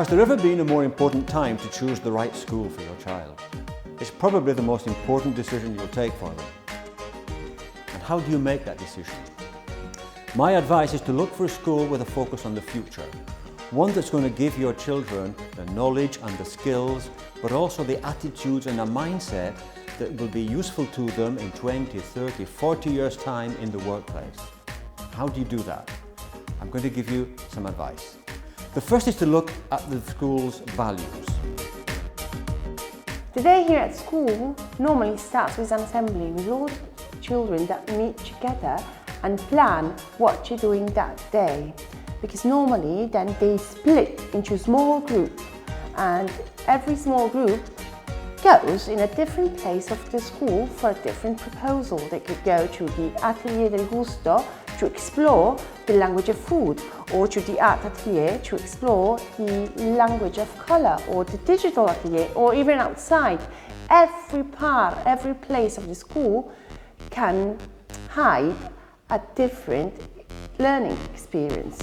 Has there ever been a more important time to choose the right school for your child? It's probably the most important decision you'll take for them. And how do you make that decision? My advice is to look for a school with a focus on the future. One that's going to give your children the knowledge and the skills, but also the attitudes and a mindset that will be useful to them in 20, 30, 40 years' time in the workplace. How do you do that? I'm going to give you some advice. The first is to look at the school's values. The day here at school normally starts with an assembly with all children that meet together and plan what you're doing that day. Because normally then they split into small groups and every small group goes in a different place of the school for a different proposal. They could go to the Atelier del Gusto to explore the language of food, or to the art atelier to explore the language of color, or the digital atelier, or even outside. Every part, every place of the school can hide a different learning experience.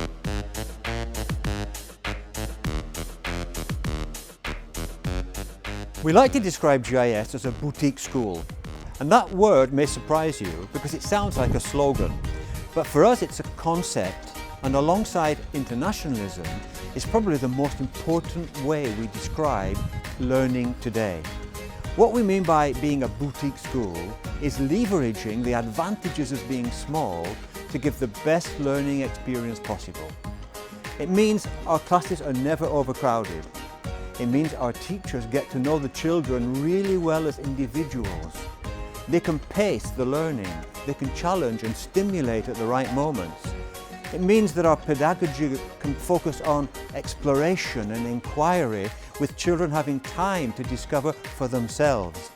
We like to describe GIS as a boutique school, and that word may surprise you because it sounds like a slogan, but for us it's a concept, and alongside internationalism is probably the most important way we describe learning today. What we mean by being a boutique school is leveraging the advantages of being small to give the best learning experience possible. It means our classes are never overcrowded. It means our teachers get to know the children really well as individuals. They can pace the learning, they can challenge and stimulate at the right moments. It means that our pedagogy can focus on exploration and inquiry, with children having time to discover for themselves.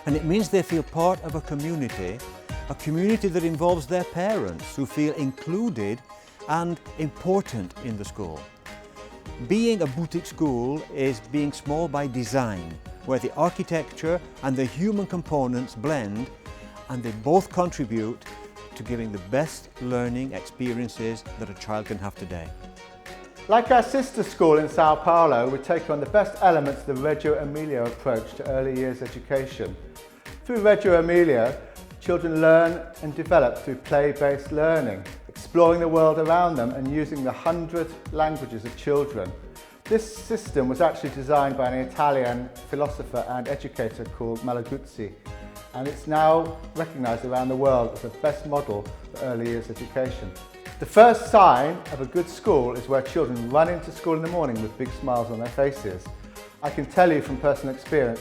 And it means they feel part of a community that involves their parents, who feel included and important in the school. Being a boutique school is being small by design, where the architecture and the human components blend, and they both contribute to giving the best learning experiences that a child can have today. Like our sister school in Sao Paulo, we take on the best elements of the Reggio Emilia approach to early years education. Through Reggio Emilia, children learn and develop through play-based learning, exploring the world around them and using the 100 languages of children. This system was actually designed by an Italian philosopher and educator called Malaguzzi, and it's now recognised around the world as the best model for early years education. The first sign of a good school is where children run into school in the morning with big smiles on their faces. I can tell you from personal experience,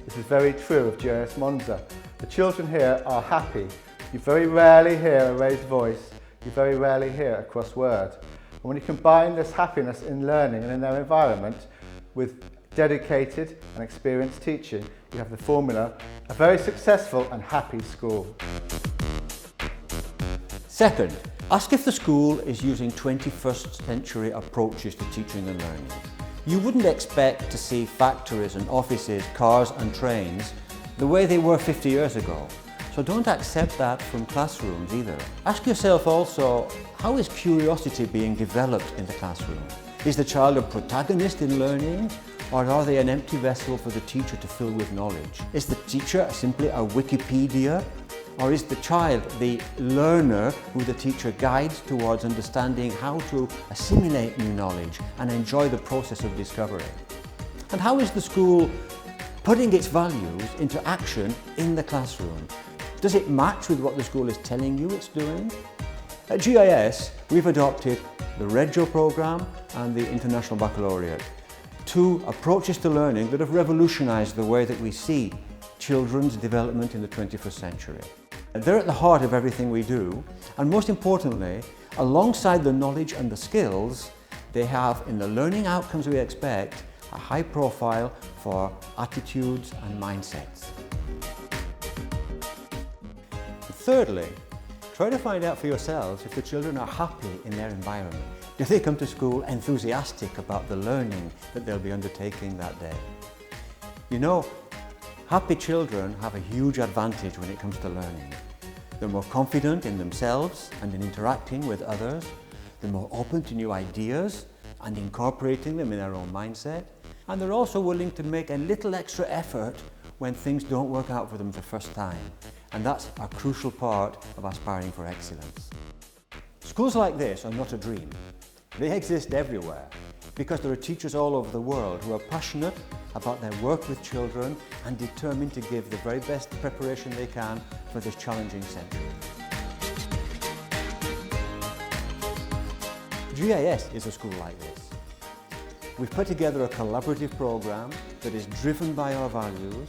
this is very true of GIS Monza. The children here are happy. You very rarely hear a raised voice, you very rarely hear a cross word. And when you combine this happiness in learning and in their environment with dedicated and experienced teaching, you have the formula, a very successful and happy school. Second, ask if the school is using 21st century approaches to teaching and learning. You wouldn't expect to see factories and offices, cars and trains the way they were 50 years ago. So don't accept that from classrooms either. Ask yourself also, how is curiosity being developed in the classroom? Is the child a protagonist in learning, or are they an empty vessel for the teacher to fill with knowledge? Is the teacher simply a Wikipedia, or is the child the learner who the teacher guides towards understanding how to assimilate new knowledge and enjoy the process of discovery? And how is the school putting its values into action in the classroom? Does it match with what the school is telling you it's doing? At GIS, we've adopted the Reggio programme and the International Baccalaureate, two approaches to learning that have revolutionised the way that we see children's development in the 21st century. They're at the heart of everything we do, and most importantly, alongside the knowledge and the skills, they have, in the learning outcomes we expect, a high profile for attitudes and mindsets. Thirdly, try to find out for yourselves if the children are happy in their environment. Do they come to school enthusiastic about the learning that they'll be undertaking that day? You know, happy children have a huge advantage when it comes to learning. They're more confident in themselves and in interacting with others. They're more open to new ideas. and incorporating them in their own mindset. And they're also willing to make a little extra effort when things don't work out for them the first time. And that's a crucial part of aspiring for excellence. Schools like this are not a dream. They exist everywhere because there are teachers all over the world who are passionate about their work with children and determined to give the very best preparation they can for this challenging century. GIS is a school like this. We've put together a collaborative programme that is driven by our values.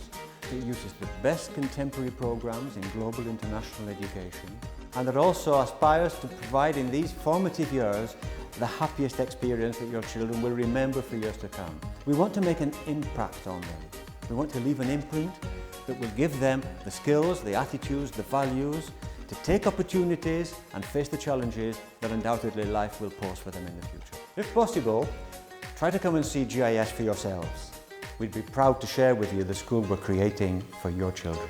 It uses the best contemporary programmes in global international education, and that also aspires to provide in these formative years the happiest experience that your children will remember for years to come. We want to make an impact on them. We want to leave an imprint that will give them the skills, the attitudes, the values to take opportunities and face the challenges that undoubtedly life will pose for them in the future. If possible, try to come and see GIS for yourselves. We'd be proud to share with you the school we're creating for your children.